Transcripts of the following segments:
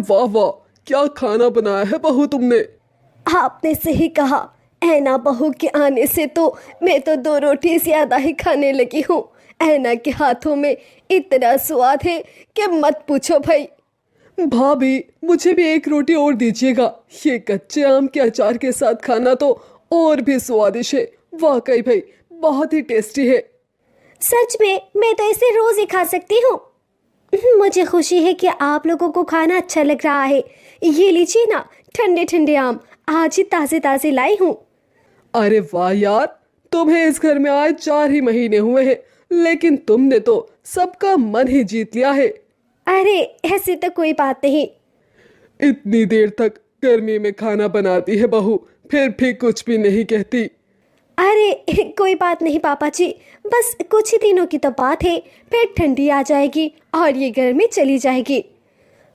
वाह वाह, क्या खाना बनाया है बहू तुमने। आपने सही कहा। ऐना बहू के आने से तो मैं तो 2 रोटी ज्यादा ही खाने लगी हूँ। ऐना के हाथों में इतना स्वाद है कि मत पूछो भाई। भाभी, मुझे भी 1 रोटी और दीजिएगा। ये कच्चे आम के अचार के साथ खाना तो और भी स्वादिष्ट है। वाकई भाई, बहुत ही टेस्टी है। सच में मैं तो इसे रोज ही खा सकती हूँ। मुझे खुशी है कि आप लोगों को खाना अच्छा लग रहा है। ये लीजिए ना, ठंडे ठंडे आम आज ही ताजे ताजे लाई हूँ। अरे वाह यार, तुम्हें इस घर में आए 4 ही महीने हुए हैं, लेकिन तुमने तो सबका मन ही जीत लिया है। अरे ऐसी तो कोई बात नहीं। इतनी देर तक गर्मी में खाना बनाती है बहू, फिर भी कुछ भी नहीं कहती। अरे कोई बात नहीं पापा जी, बस कुछ ही दिनों की तो बात है, फिर ठंडी आ जाएगी और ये गर्मी चली जाएगी।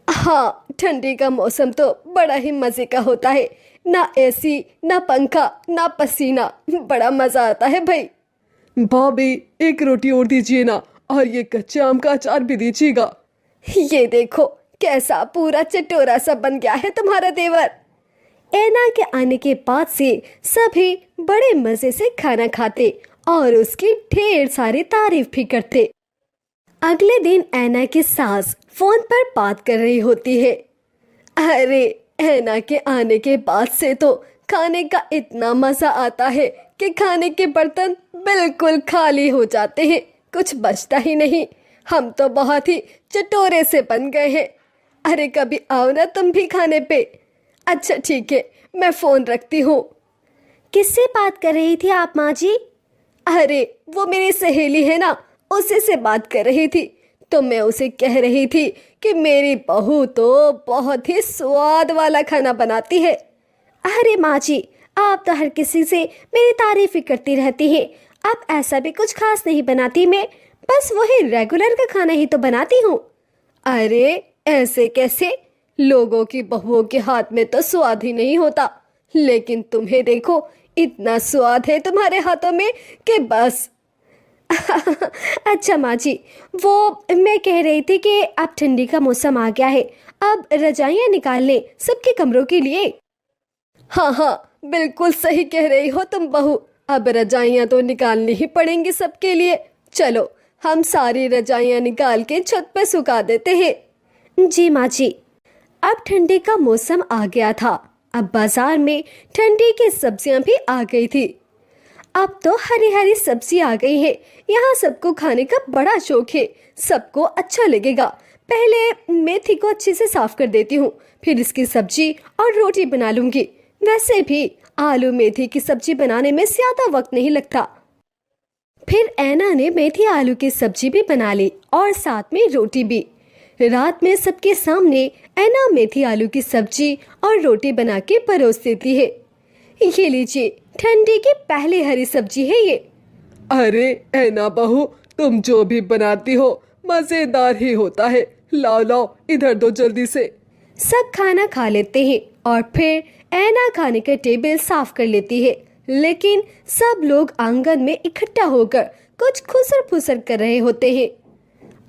हाँ, ठंडी का मौसम तो बड़ा ही मज़े का होता है। ना एसी, ना पंखा, ना पसीना, बड़ा मज़ा आता है भाई। भाभी, 1 रोटी और दीजिए ना, और ये कच्चे आम का अचार भी दीजिएगा। ये देखो कैसा पूरा चटोरा सा बन गया है तुम्हारा देवर। ऐना के आने के बाद से सभी बड़े मजे से खाना खाते और उसकी ढेर सारी तारीफ भी करते। अगले दिन ऐना की सास फोन पर बात कर रही होती है। अरे, ऐना के आने के बाद से तो खाने का इतना मजा आता है कि खाने के बर्तन बिल्कुल खाली हो जाते हैं, कुछ बचता ही नहीं। हम तो बहुत ही चटोरे से बन गए हैं। अरे कभी आओ ना तुम भी खाने पे। अच्छा ठीक है, मैं फोन रखती हूँ। किससे बात कर रही थी आप माँ जी? अरे वो मेरी सहेली है ना, उसी से बात कर रही थी। तो मैं उसे कह रही थी कि मेरी बहू तो बहुत ही स्वाद वाला खाना बनाती है। अरे माँ जी, आप तो हर किसी से मेरी तारीफ ही करती रहती हैं। अब ऐसा भी कुछ खास नहीं बनाती मैं, बस वही रेगुलर का खाना ही तो बनाती हूँ। अरे ऐसे कैसे? लोगों की बहुओं के हाथ में तो स्वाद ही नहीं होता, लेकिन तुम्हें देखो, इतना स्वाद है तुम्हारे हाथों में कि बस। अच्छा माँ जी, वो मैं कह रही थी कि अब ठंडी का मौसम आ गया है, अब रजाइयाँ निकाल लें सबके कमरों के लिए। हाँ हाँ, बिल्कुल सही कह रही हो तुम बहू, अब रजाइयाँ तो निकालनी ही पड़ेंगी सबके लिए। चलो हम सारी रजाइयाँ निकाल के छत पर सुखा देते हैं। जी माँ जी। अब ठंडी का मौसम आ गया था। अब बाजार में ठंडी की सब्जियां भी आ गई थी। अब तो हरी हरी सब्जी आ गई है। यहाँ सबको खाने का बड़ा शौक है, सबको अच्छा लगेगा। पहले मेथी को अच्छे से साफ कर देती हूँ, फिर इसकी सब्जी और रोटी बना लूंगी। वैसे भी आलू मेथी की सब्जी बनाने में ज्यादा वक्त नहीं लगता। फिर ऐना ने मेथी आलू की सब्जी भी बना ली और साथ में रोटी भी। रात में सबके सामने ऐना मेथी आलू की सब्जी और रोटी बना के परोस देती है। ये लीजिए, ठंडी की पहली हरी सब्जी है ये। अरे ऐना बहू, तुम जो भी बनाती हो मजेदार ही होता है। लाओ लाओ, इधर दो जल्दी से। सब खाना खा लेते हैं और फिर ऐना खाने का टेबल साफ कर लेती है, लेकिन सब लोग आंगन में इकट्ठा होकर कुछ खुसर फुसर कर रहे होते हैं।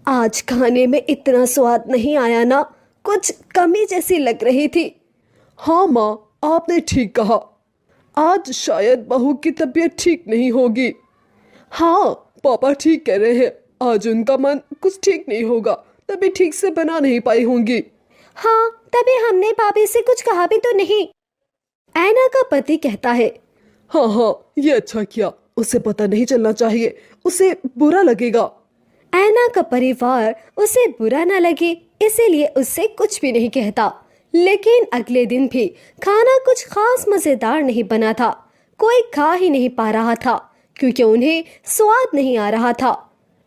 आज खाने में इतना स्वाद नहीं आया ना, कुछ कमी जैसी लग रही थी। हाँ माँ, आपने ठीक कहा। आज शायद बहू की तबीयत ठीक नहीं होगी। हाँ, पापा ठीक कह रहे हैं, आज उनका मन कुछ ठीक नहीं होगा, तभी ठीक से बना नहीं पाई होंगी। हाँ, तभी हमने भाभी से कुछ कहा भी तो नहीं। ऐना का पति कहता है। हाँ हाँ, ये अच्छा किया, उसे पता नहीं चलना चाहिए, उसे बुरा लगेगा। ऐना का परिवार उसे बुरा न लगे इसीलिए उससे कुछ भी नहीं कहता। लेकिन अगले दिन भी खाना कुछ खास मजेदार नहीं बना था। कोई खा ही नहीं पा रहा था क्योंकि उन्हें स्वाद नहीं आ रहा था।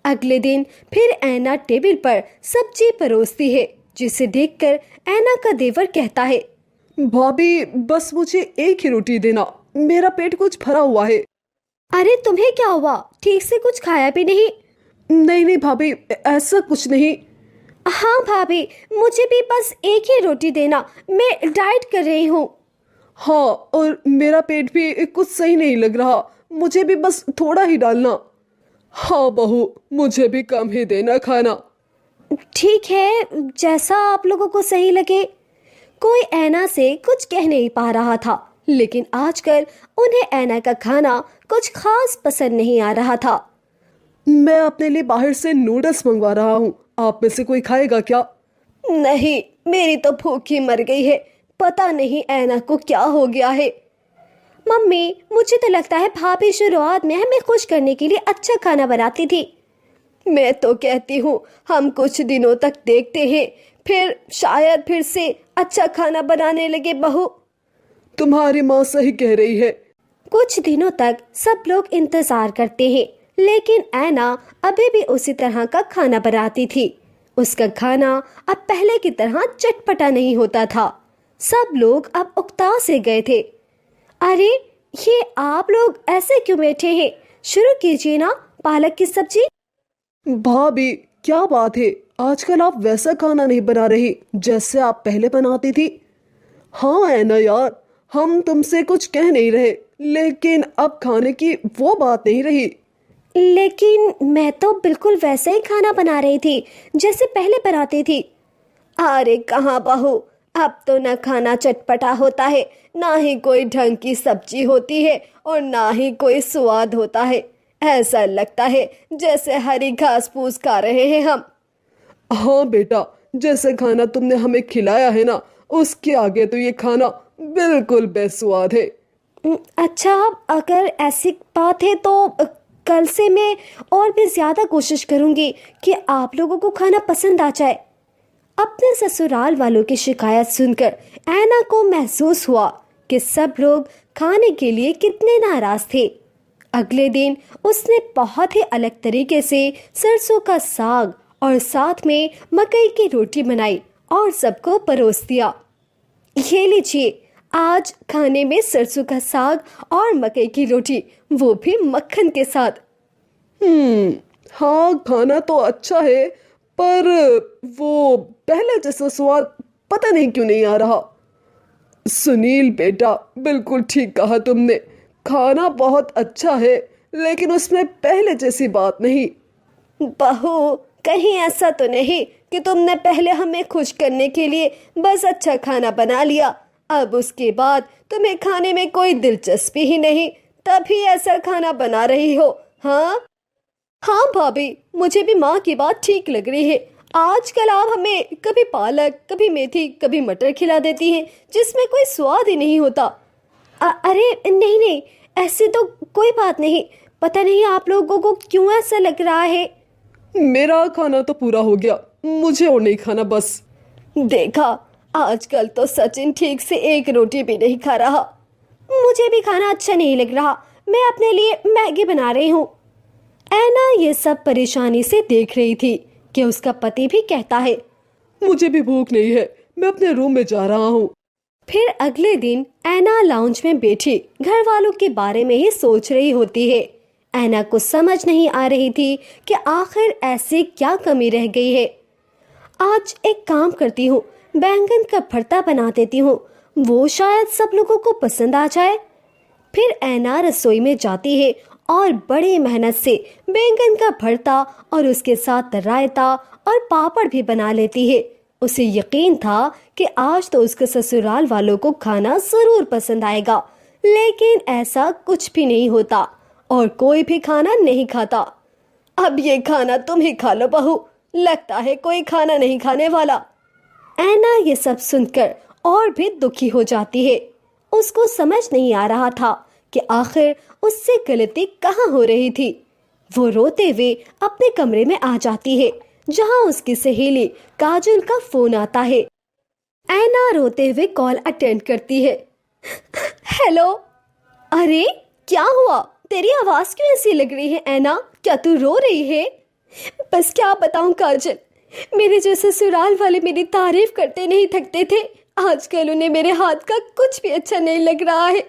अगले दिन फिर ऐना टेबल पर सब्जी परोसती है, जिसे देखकर ऐना का देवर कहता है। भाभी, बस मुझे 1 ही रोटी देना, मेरा पेट कुछ भरा हुआ है। अरे तुम्हें क्या हुआ? ठीक से कुछ खाया भी नहीं? नहीं नहीं भाभी, ऐसा कुछ नहीं। हाँ भाभी, मुझे भी बस 1 ही रोटी देना, मैं डाइट कर रही हूँ। हाँ, और मेरा पेट भी कुछ सही नहीं लग रहा, मुझे भी बस थोड़ा ही डालना। हाँ बहू, मुझे भी कम ही देना खाना। ठीक है, जैसा आप लोगों को सही लगे। कोई ऐना से कुछ कह नहीं पा रहा था, लेकिन आजकल उन्हें ऐना का खाना कुछ खास पसंद नहीं आ रहा था। मैं अपने लिए बाहर से नूडल्स मंगवा रहा हूँ, आप में से कोई खाएगा क्या? नहीं, मेरी तो भूख ही मर गई है। पता नहीं ऐना को क्या हो गया है। मम्मी, मुझे तो लगता है भाभी शुरुआत में हमें खुश करने के लिए अच्छा खाना बनाती थी। मैं तो कहती हूँ हम कुछ दिनों तक देखते हैं, फिर शायद फिर से अच्छा खाना बनाने लगे बहू। तुम्हारी माँ सही कह रही है। कुछ दिनों तक सब लोग इंतजार करते हैं, लेकिन ऐना अभी भी उसी तरह का खाना बनाती थी। उसका खाना अब पहले की तरह चटपटा नहीं होता था। सब लोग अब उकता से गए थे। अरे, ये आप लोग ऐसे क्यों बैठे हैं? शुरू कीजिए ना पालक की सब्जी। भाभी, क्या बात है, आजकल आप वैसा खाना नहीं बना रही जैसे आप पहले बनाती थी। हाँ है ना यार, हम तुमसे कुछ कह नहीं रहे, लेकिन अब खाने की वो बात नहीं रही। लेकिन मैं तो बिल्कुल वैसे ही खाना बना रही थी जैसे पहले बनाती थी। अरे कहाँ बहू, अब तो ना खाना चटपटा होता है, ना ही कोई ढंग की सब्जी होती है और ना ही कोई स्वाद होता है। ऐसा लगता है जैसे हरी घास फूस खा रहे हैं हम। हाँ बेटा, जैसे खाना तुमने हमें खिलाया है ना, उसके आगे तो ये खाना बिल्कुल बेस्वाद है। अच्छा, अगर ऐसी बात है तो कल से मैं और भी ज़्यादा कोशिश करूँगी कि आप लोगों को खाना पसंद आ जाए। अपने ससुराल वालों की शिकायत सुनकर ऐना को महसूस हुआ कि सब लोग खाने के लिए कितने नाराज थे। अगले दिन उसने बहुत ही अलग तरीके से सरसों का साग और साथ में मकई की रोटी बनाई और सबको परोस दिया। ये लीजिए, आज खाने में सरसों का साग और मकई की रोटी, वो भी मक्खन के साथ। हाँ, खाना तो अच्छा है, पर वो पहले जैसा स्वाद पता नहीं क्यों नहीं आ रहा। सुनील बेटा, बिल्कुल ठीक कहा तुमने, खाना बहुत अच्छा है, लेकिन उसमें पहले जैसी बात नहीं। बहू, कहीं ऐसा तो नहीं कि तुमने पहले हमें खुश करने के लिए बस अच्छा खाना बना लिया, अब उसके बाद तुम्हें खाने में कोई दिलचस्पी ही नहीं, तभी ऐसा खाना बना रही हो? हाँ हाँ भाभी, मुझे भी माँ की बात ठीक लग रही है। आजकल आप हमें कभी पालक, कभी मेथी, कभी मटर खिला देती हैं, जिसमें कोई स्वाद ही नहीं होता। अरे नहीं नहीं, ऐसी तो कोई बात नहीं। पता नहीं आप लोगों को क्यों ऐसा लग रहा है। मेरा खाना तो पूरा हो गया, मुझे और नहीं खाना बस। देखा, आजकल तो सचिन ठीक से एक रोटी भी नहीं खा रहा। मुझे भी खाना अच्छा नहीं लग रहा, मैं अपने लिए मैगी बना रही हूँ। ऐना ये सब परेशानी से देख रही थी कि उसका पति भी कहता है, मुझे भी भूख नहीं है, मैं अपने रूम में जा रहा हूँ। फिर अगले दिन ऐना लाउंज में बैठी घर वालों के बारे में ही सोच रही होती है। ऐना को समझ नहीं आ रही थी कि आखिर ऐसी क्या कमी रह गई है। आज एक काम करती हूँ, बैंगन का भरता बना देती हूँ, वो शायद सब लोगों को पसंद आ जाए। फिर ऐना रसोई में जाती है और बड़ी मेहनत से बैंगन का भरता और उसके साथ रायता और पापड़ भी बना लेती है। उसे यकीन था कि आज तो उसके ससुराल वालों को खाना जरूर पसंद आएगा, लेकिन ऐसा कुछ भी नहीं होता और कोई भी खाना नहीं खाता। अब ये खाना तुम ही खा लो बहू, लगता है कोई खाना नहीं खाने वाला। ऐना ये सब सुनकर और भी दुखी हो जाती है। उसको समझ नहीं आ रहा था कि आखिर उससे गलती कहाँ हो रही थी। वो रोते हुए अपने कमरे में आ जाती है, जहाँ उसकी सहेली काजल का फोन आता है। ऐना रोते हुए कॉल अटेंड करती है। हेलो। अरे क्या हुआ, तेरी आवाज क्यों ऐसी लग रही है ऐना? क्या तू रो रही है? बस क्या बताऊं काजल, मेरे जो ससुराल वाले मेरी तारीफ करते नहीं थकते थे, आजकल उन्हें मेरे हाथ का कुछ भी अच्छा नहीं लग रहा है।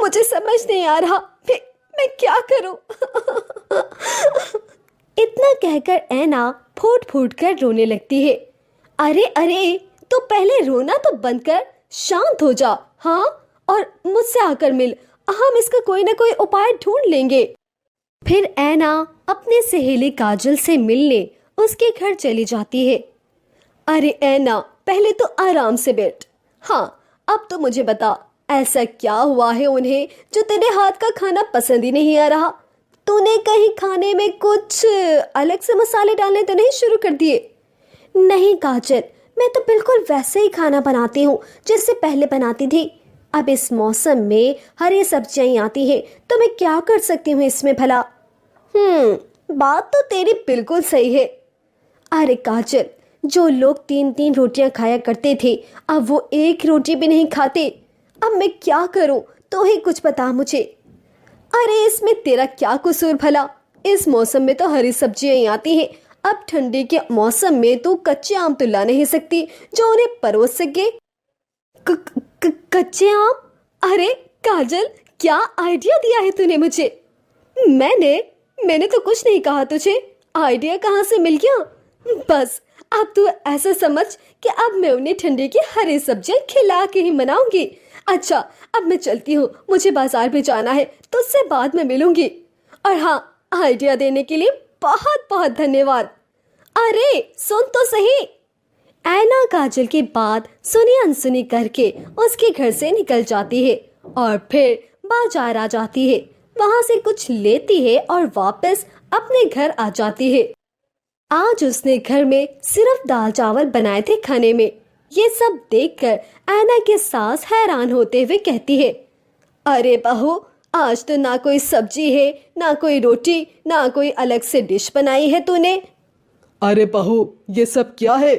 मुझे समझ नहीं आ रहा मैं क्या करूं। इतना कहकर ऐना फूट फूट कर रोने लगती है। अरे अरे, तो पहले रोना तो बंद कर, शांत हो जा। हाँ, और मुझसे आकर मिल, हम इसका कोई ना कोई उपाय ढूंढ लेंगे। फिर ऐना अपने सहेली काजल से मिलने उसके घर चली जाती है। अरे ऐना, पहले तो आराम से बैठ। हाँ, अब तो मुझे बता, ऐसा क्या हुआ है उन्हें जो तेरे हाथ का खाना पसंद ही नहीं आ रहा? तूने कहीं खाने में कुछ अलग से मसाले डालने तो नहीं शुरू कर दिए? नहीं काजल, मैं तो बिल्कुल वैसे ही खाना बनाती हूँ जैसे पहले बनाती थी। अब इस मौसम में हरी सब्जियां ही आती हैं, तो मैं क्या कर सकती हूँ इसमें भला? बात तो तेरी बिल्कुल सही है। अरे काजल, जो लोग 3-3 रोटियां खाया करते थे, अब वो एक रोटी भी नहीं खाते। अब मैं क्या करूं? तो ही कुछ बता मुझे। अरे इसमें तेरा क्या कसूर भला? इस मौसम में तो हरी सब्जियां ही आती हैं। अब ठंडी के मौसम में तू कच्चे आम तो ला नहीं सकती जो उन्हें परोस सके। कच्चे आम? अरे काजल, क्या आइडिया दिया है तूने मुझे? मैंने तो कुछ नहीं कहा तुझे। आइडिया कहाँ से मिल गया? बस अब तू ऐसा समझ कि अब मैं उन्हें ठंडी की हरी सब्जियां खिला के ही मनाऊंगी। अच्छा, अब मैं चलती हूँ, मुझे बाजार में जाना है, तो उससे बाद में मिलूंगी। और हाँ, आइडिया देने के लिए बहुत बहुत धन्यवाद। अरे सुन तो सही। ऐना काजल की बात सुनी अनसुनी करके उसके घर से निकल जाती है और फिर बाजार आ जाती है। वहां से कुछ लेती है और वापस अपने घर आ जाती है। आज उसने घर में सिर्फ दाल चावल बनाए थे खाने में। ये सब देखकर ऐना की सास हैरान होते हुए कहती है, अरे बहू, आज तो ना कोई सब्जी है, ना कोई रोटी, ना कोई अलग से डिश बनाई है तूने। अरे बहू, ये सब क्या है?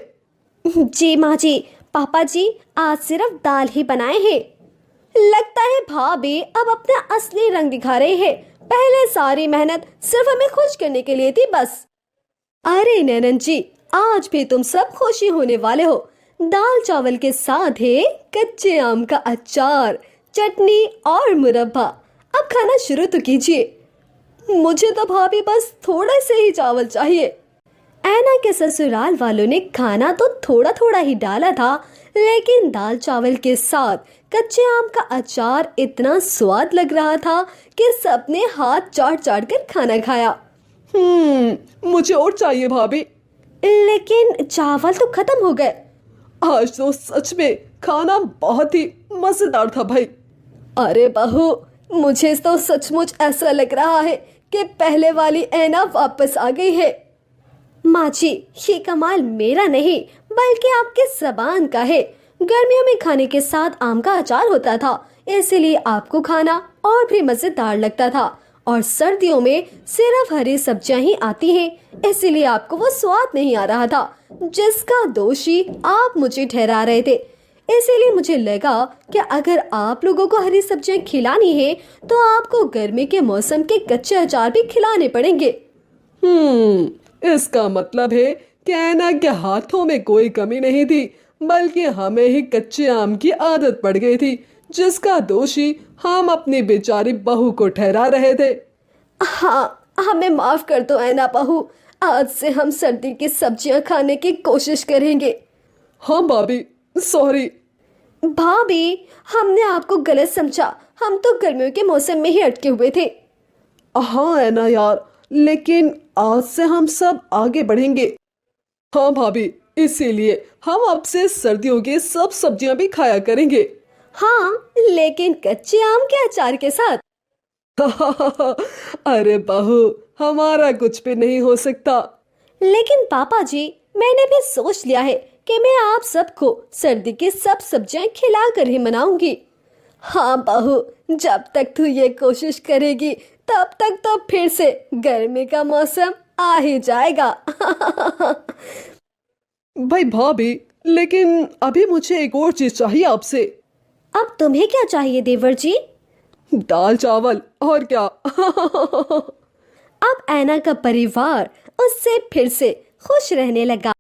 जी माँ जी, पापा जी आज सिर्फ दाल ही बनाए हैं। लगता है भाभी अब अपना असली रंग दिखा रही है। पहले सारी मेहनत सिर्फ हमें खुश करने के लिए थी बस। अरे नैनन जी, आज भी तुम सब खुशी होने वाले हो। दाल चावल के साथ है कच्चे आम का अचार, चटनी और मुरब्बा। अब खाना शुरू तो कीजिए। मुझे तो भाभी बस थोड़े से ही चावल चाहिए। ऐना के ससुराल वालों ने खाना तो थोड़ा थोड़ा ही डाला था, लेकिन दाल चावल के साथ कच्चे आम का अचार इतना स्वाद लग रहा था कि सबने हाथ चाट चाट कर खाना खाया। मुझे और चाहिए भाभी। लेकिन चावल तो खत्म हो गए। आज तो सच में खाना बहुत ही मजेदार था भाई। अरे बहू, मुझे तो सचमुच ऐसा लग रहा है कि पहले वाली ऐना वापस आ गई है। माँ जी, ये कमाल मेरा नहीं बल्कि आपके ज़बान का है। गर्मियों में खाने के साथ आम का अचार होता था, इसीलिए आपको खाना और भी मजेदार लगता था। और सर्दियों में सिर्फ हरी सब्जियां ही आती हैं, इसीलिए आपको वो स्वाद नहीं आ रहा था जिसका दोषी आप मुझे ठहरा रहे थे। इसीलिए मुझे लगा कि अगर आप लोगों को हरी सब्जियां खिलानी है तो आपको गर्मी के मौसम के कच्चे अचार भी खिलाने पड़ेंगे। इसका मतलब है कि ऐना के हाथों में कोई कमी नहीं थी, बल्कि हमें ही कच्चे आम की आदत पड़ गई थी, जिसका दोषी हम अपनी बेचारी बहू को ठहरा रहे थे। हाँ, हमें माफ कर दो ऐना बहू। आज से हम सर्दी की सब्जियां खाने की कोशिश करेंगे। हाँ भाभी, सॉरी। भाभी, हमने आपको गलत समझा। हम तो गर्मियों के मौसम में ही अटके हुए थे। हाँ ऐना यार, लेकिन आज से हम सब आगे बढ़ेंगे। हाँ भाभी, इसीलिए हम अब से सर्दियों की सब सब्जियां भी खाया करेंगे। हाँ, लेकिन कच्चे आम के अचार के साथ। अरे बहू, हमारा कुछ भी नहीं हो सकता। लेकिन पापा जी, मैंने भी सोच लिया है कि मैं आप सबको सर्दी की सब सब्जियां खिला कर ही मनाऊंगी। हाँ बहू, जब तक तू ये कोशिश करेगी तब तक तो फिर से गर्मी का मौसम आ ही जाएगा। भाई भाभी, लेकिन अभी मुझे एक और चीज चाहिए आपसे। अब तुम्हें क्या चाहिए देवर जी? दाल चावल, और क्या। अब ऐना का परिवार उससे फिर से खुश रहने लगा।